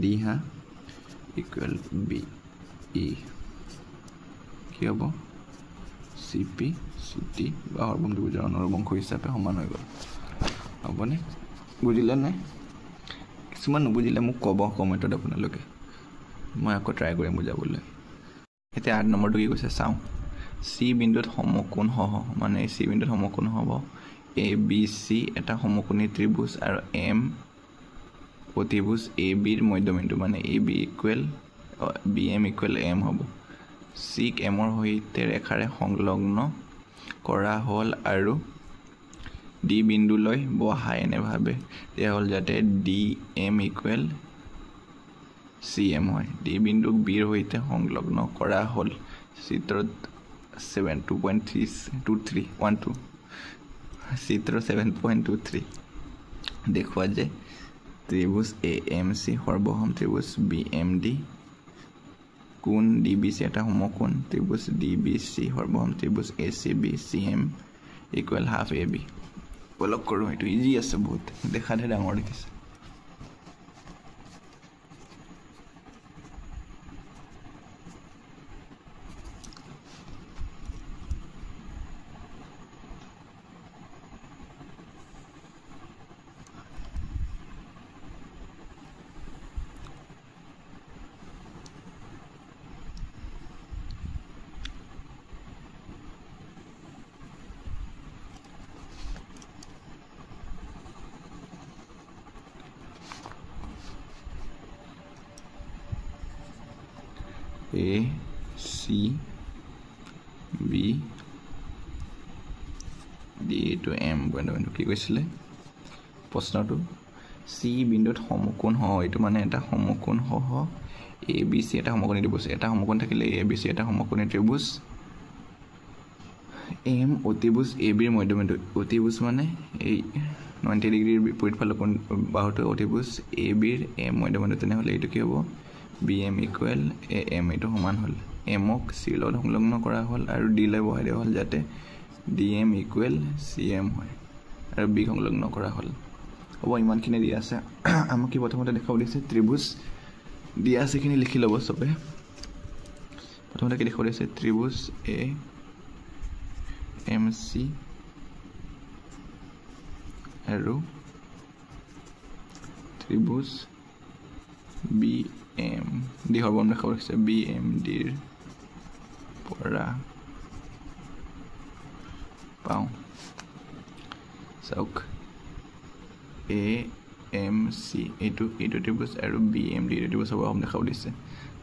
ডি হা ইকুৱেল বি ই কি হ'ব চি পি চি টি বা সৰ্বম ত্ৰিভুজৰ অনুৰবংশ হিচাপে সমান হৈ গ'ল হ'বনে বুজিলে নাই কিছুমান নুবুজিলে মোক ক'ব কমেণ্টত আপোনালোকে মই আকৌ ট্ৰাই কৰিম বুজাবলৈ এতিয়া 8 নম্বৰটো কি কৈছে চাওঁ চি বিন্দুত সমকোণ সহ মানে চি বিন্দুত সমকোণ হ'ব এ বি চি এটা সমকোণী ত্ৰিভুজ আৰু এম অতিভুজ এ বিৰ মধ্যবিন্দু মানে A B equal B M equal M হ'ব চিক এমৰ সৈতে ৰেখাৰে সংলগ্ন কৰা হ'ল আৰু ডি বিন্দুলৈ বহাই এনেভাৱে দিয়া হ'ল যাতে D M equal C M হয় ডি বিন্দুক বিৰ সৈতে সংলগ্ন কৰা হ'ল চিত্ৰত 7.2.312 চিত্ৰ 7.23 দেখুওৱা যে ত্ৰিভুজ এ এম চি সৰ্বসম ত্ৰিভুজ বি এম ডি কোণ ডি বি চি এটা সমকোণ ত্ৰিভুজ ডি বি চি সৰ্বসম ত্ৰিভুজ A C B C M equal half A B অলপ কৰোঁ এইটো ইজি আছে বহুত দেখাতহে ডাঙৰ দেখিছে A C B D to M বন্ধু কি কৈছিলে প্ৰশ্নটো চি বিন্দুত সমকোণ সহ এইটো মানে এটা সমকোণ সহ এ বি চি এটা সমকোণী ত্ৰিভুজ এটা সমকোণ থাকিলে এ বি চি এটা সমকোণী ত্ৰিভুজ এম অতিভুজ এ বিৰ মধ্যবিন্দু অতিভুজ মানে এই 90 ডিগ্ৰীৰ বিপৰীত ফালৰ কোণ বাহুটো অতিভুজ এ বিৰ এম মধ্যবিন্দু তেনেহ'লে এইটো কি হ'ব B M equal A M এইটো সমান হ'ল এমক চি লগত সংলগ্ন কৰা হ'ল আৰু ডি লৈ বহাই দিয়া হ'ল যাতে D M equal C M হয় আৰু বি সংলগ্ন কৰা হ'ল হ'ব ইমানখিনি দিয়া আছে আমাক কি প্ৰথমতে দেখাব দিছে ত্ৰিভুজ দিয়া আছে এইখিনি লিখি ল'ব চবে প্ৰথমতে কি দেখাব দিছে ত্ৰিভুজ এ এম চি আৰু ত্ৰিভুজ বি এম ডি সৰ্বম দেখাব দিছে বি এম ডিৰ পৰা পাওঁ চাওক এ এম চি এইটো ত্ৰিভুজ আৰু বি এম ডি ত্ৰিভুজ সৰ্বম দেখাব দিছে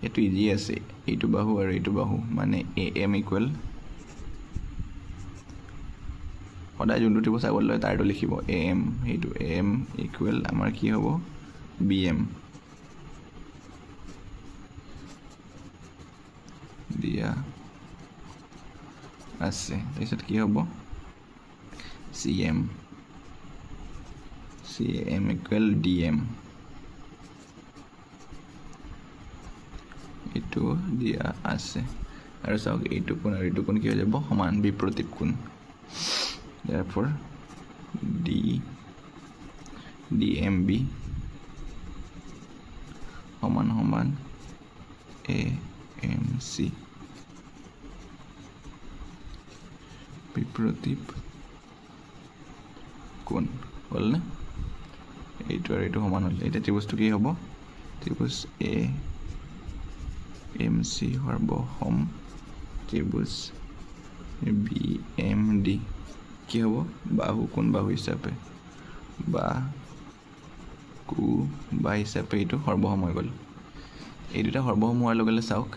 এইটো ইজি আছে এইটো বাহু আৰু এইটো বাহু মানে এ এম ইকুৱেল সদায় যোনটো ত্ৰিভুজ আগত লয় তাৰটো লিখিব এ এম সেইটো এ এম ইকুৱেল আমাৰ কি হ'ব বি এম দিয়া আছে তাৰপিছত কি হ'ব C M equal D M এইটো দিয়া আছে আৰু চাওক এইটো কোণ আৰু এইটো কোণ কি হৈ যাব সমান বিপৰীত কোণ therefore DMB সমান সমান AMC বিপৰীত কোণ হ'ল না এইটো আৰু এইটো সমান হ'ল এতিয়া ত্ৰিভুজটো কি হ'ব ত্ৰিভুজ AMC সৰ্বসম ত্ৰিভুজ BMD কি হ'ব বাহু কোণ বাহু হিচাপে বা হিচাপে এইটো সৰ্বসম হৈ গ'ল এই দুটা সৰ্বসম হোৱাৰ লগে লগে চাওক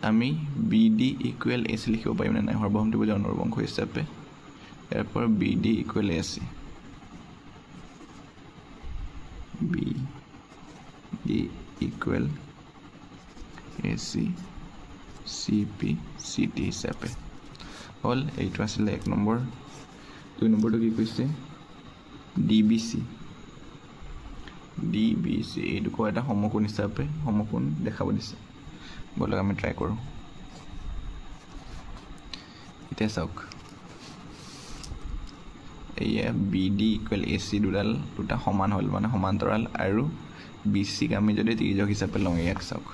আমি BD ইকুৱেল AC লিখিব পাৰিম নে নাই সৰ্বসম ত্ৰিভুজৰ অনুৰবংশ হিচাপে ইয়াৰ পৰা BD equal AC BD equal AC CP CT হিচাপে হ'ল এইটো আছিলে 1 নম্বৰ 2 নম্বৰটো কি কৈছে DBC এইটো কয় এটা সমকোণ হিচাপে সমকোণ দেখাব দিছে বলক আমি ট্ৰাই কৰোঁ এতিয়া চাওক এয়া BD ইকুৱেল AC দুটা সমান হ'ল মানে সমান্তৰাল আৰু BC আমি যদি ত্ৰিজোক হিচাপে লওঁ ইয়াক চাওক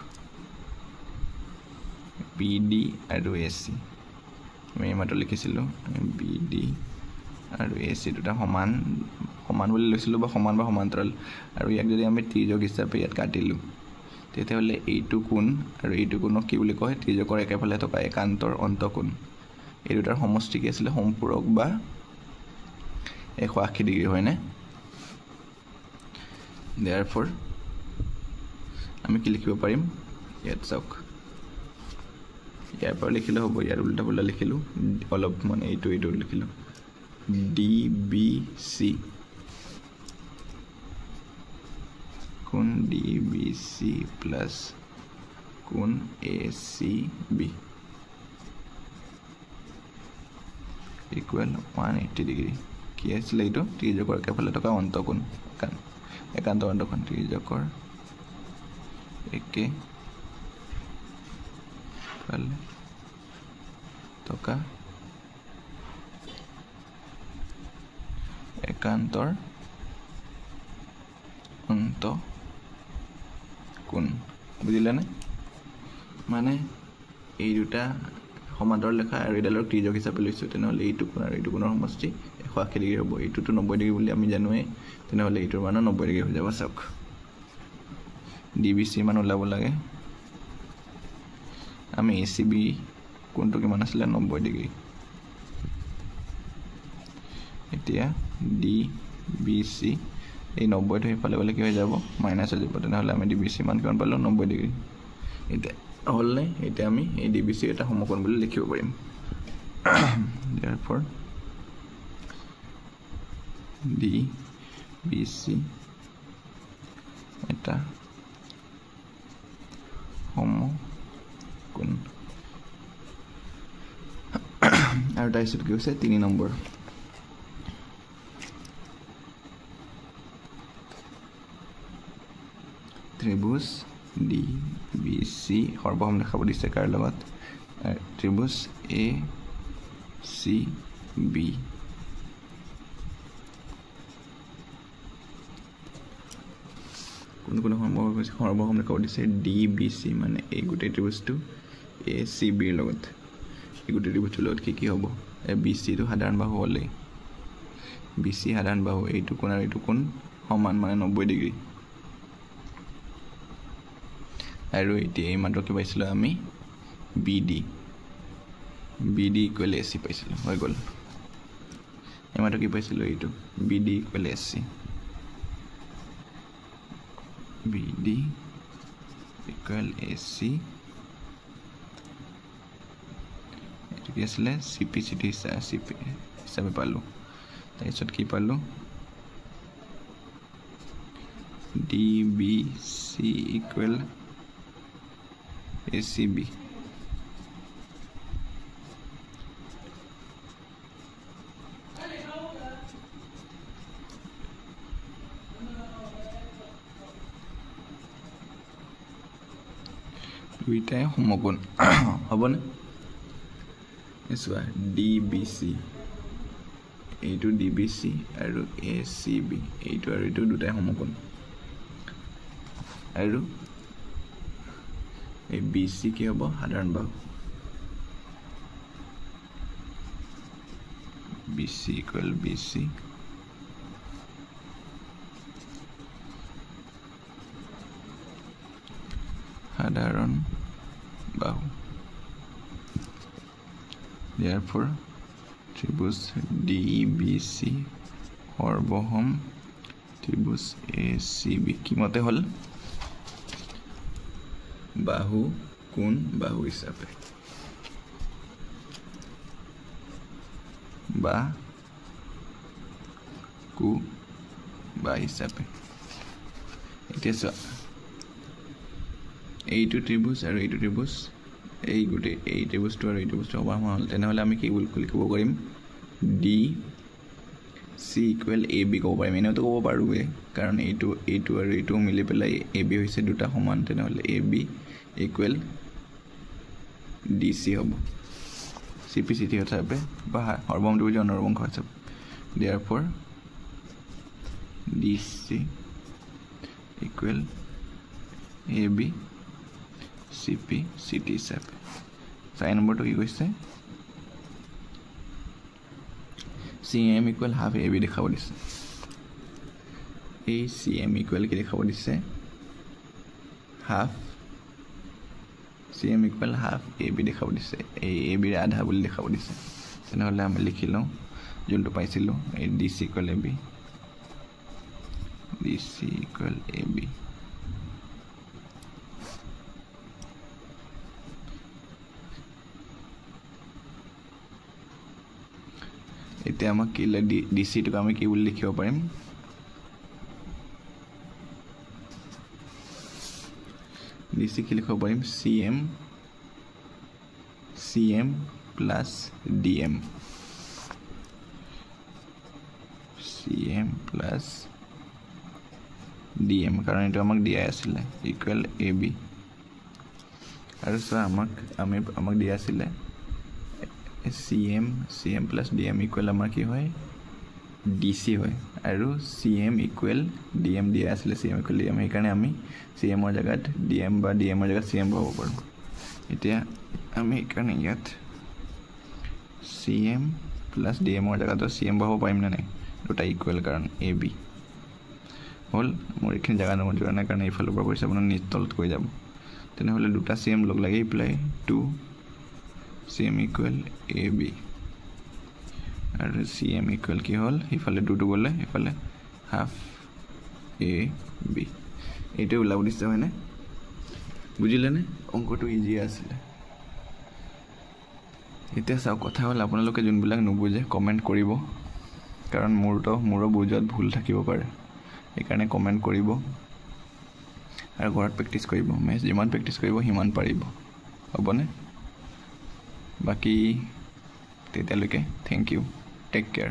BD আৰু AC আমি মাত্ৰ লিখিছিলোঁ BD আৰু AC দুটা সমান সমান বুলি লৈছিলোঁ বা সমান্তৰাল আৰু ইয়াক যদি আমি ত্ৰিজোক হিচাপে ইয়াত কাটিলোঁ তেতিয়াহ'লে এইটো কোণ আৰু এইটো কোণক কি বুলি কয় ত্ৰিজোকৰ একেফালে থকা একান্তৰ অন্তঃকোণ এই দুটাৰ সমষ্টি কি আছিলে সম্পূৰক বা 180 ডিগ্ৰী হয়নে therefore আমি কি লিখিব পাৰিম ইয়াত চাওক ইয়াৰ পৰা লিখিলে হ'ব ইয়াৰ উল্টা পুল্টা লিখিলোঁ অলপ মানে এইটো লিখিলোঁ DBC কোণ DBC প্লাছ কোণ ACB ইকুৱেল 180 ডিগ্ৰী কি আছিলে এইটো ত্ৰিজোকৰ একেফালে থকা অন্তঃকোণ একান্ত অন্তঃকোণ ত্ৰিজোকৰ একেফালে থকা একান্তৰ অন্তঃকোণ বুজিলেনে মানে এই দুটা সমান্তৰাল লেখা আৰু এডালৰ ত্ৰিজোক হিচাপে লৈছোঁ তেনেহ'লে এইটো কোণ আৰু এইটো কোণৰ সমষ্টি 180 ডিগ্ৰী হ'ব এইটোতো 90 ডিগ্ৰী বুলি আমি জানোৱেই তেনেহ'লে এইটোৰ মান 90 ডিগ্ৰী হৈ যাব চাওক DBC মান ওলাব লাগে আমি ACB কোণটো কিমান আছিলে 90 ডিগ্ৰী এতিয়া DBC এই 90 টো ইফালে গ'লে কি হৈ যাব মাইনাছ হৈ যাব তেনেহ'লে আমি DBC মান কিমান পালোঁ 90 ডিগ্ৰী এতিয়া হ'ল নে এতিয়া আমি এই DBC এটা সমকোণ বুলি লিখিব পাৰিম therefore DBC এটা সমকোণ আৰু তাৰপিছত কি হৈছে 3 নম্বৰ ত্ৰিভুজ DBC সৰ্বসম দেখাব দিছে কাৰ লগত ত্ৰিভুজ ACB কোন সৰ্বসম দেখাব দিছে DBC মানে এই গোটেই ত্ৰিভুজটো ACB ৰ লগত এই গোটেই ত্ৰিভুজটোৰ লগত কি হ'ব BC টো সাধাৰণ বাহু হ'লে BC সাধাৰণ বাহু এইটো কোণ আৰু এইটো কোণ সমান মানে 90 ডিগ্ৰী আৰু এতিয়া এই মাত্ৰ কি পাইছিলোঁ আমি BD ইকুৱেল AC পাইছিলোঁ হৈ গ'ল এই মাত্ৰ কি পাইছিলোঁ এইটো BD equal AC BD equal AC এইটো কি আছিলে CP হিচাপে পালোঁ তাৰপিছত কি পালোঁ DBC ইকুৱেল ACB দুইটাই সমকোণ হ'বনে চোৱা DBC এইটো DBC আৰু ACB এইটো আৰু এইটো দুটাই সমকোণ আৰু এই BC কি হ'ব সাধাৰণ বাহু BC ইকুৱেল BC সাধাৰণ বাহু therefore ত্ৰিভুজ DBC সৰ্বসম ত্ৰিভুজ ACB কি মতে হ'ল বাহু কোণ বাহু হিচাপে বা কু বা হিচাপে এতিয়া চোৱা এইটো ত্ৰিভুজ আৰু এইটো ত্ৰিভুজ এই গোটেই এই ত্ৰিভুজটো আৰু এই ত্ৰিভুজটো সমান হ'ল তেনেহ'লে আমি কি লিখিব পাৰিম DC ইকুৱেল AB ক'ব পাৰিম এনেওতো ক'ব পাৰোঁগৈ কাৰণ এইটো আৰু এইটো মিলি পেলাই AB হৈছে দুটা সমান তেনেহ'লে AB ইকুৱেল DC হ'ব CP হিচাপে বা সৰ্বসম ত্ৰিভুজ অনুৰবংশ হিচাপে therefore DC equal AB CP CT হিচাপে 4 নম্বৰটো কি কৈছে CM ইকুৱেল হাফ AB দেখাব দিছে এই CM ইকুৱেল কি দেখাব দিছে half CM equal half AB দেখাব দিছে এই AB ৰ আধা বুলি দেখাব দিছে তেনেহ'লে আমি লিখি লওঁ যোনটো পাইছিলো এই DC equal AB DC equal AB এতিয়া আমাক কি DC টোক আমি কি বুলি লিখিব পাৰিম DC কি লিখিব পাৰিম CM plus DM CM plus DM কাৰণ এইটো আমাক দিয়া আছিলে ইকুৱেল AB আৰু সো আমাক দিয়া আছিলে CM plus DM ইকুৱেল আমাৰ কি হয় DC হয় আৰু CM ইকুৱেল DM দিয়া আছিলে CM ইকুৱেল DM সেইকাৰণে আমি CM ৰ জাগাত DM বা DM ৰ জাগাত CM পাব পাৰো এতিয়া আমি সেইকাৰণে ইয়াত CM plus DM ৰ জাগাত CM পাব পাৰিম না নাই দুটা ইকুৱেল কাৰণ AB হল মোৰ এইখিনি জাগা নম্বৰ যোৱা নাই কাৰণ এইফালৰ পৰা কৈছে আপোনাৰ নিচ তলত কৈ যাব তেনেহ'লে দুটা CM লগ লাগি প্লাই 2 CM ইকুৱেল AB আৰু CM ইকুৱেল কি হল ইফালে 2 টো গলে ইফালে হাফ AB এইটো ওলাব দিছে হয়নে বুজিলে নে অংকটো ইজি আছিল এতিয়া চাও কথা হল আপোনালোকে যোনবিলাক নুবুজে কমেন্ট কৰিব কাৰণ মোৰো বুজাত ভুল থাকিব পাৰে এইকাৰণে কমেন্ট কৰিব আৰু ঘৰত প্ৰেক্টিস কৰিব মেথ যিমান প্ৰেক্টিস কৰিব হিমান পাৰিব হ'বনে বাকি তেতিয়ালৈকে থ্যাংক ইউ টেক কেয়াৰ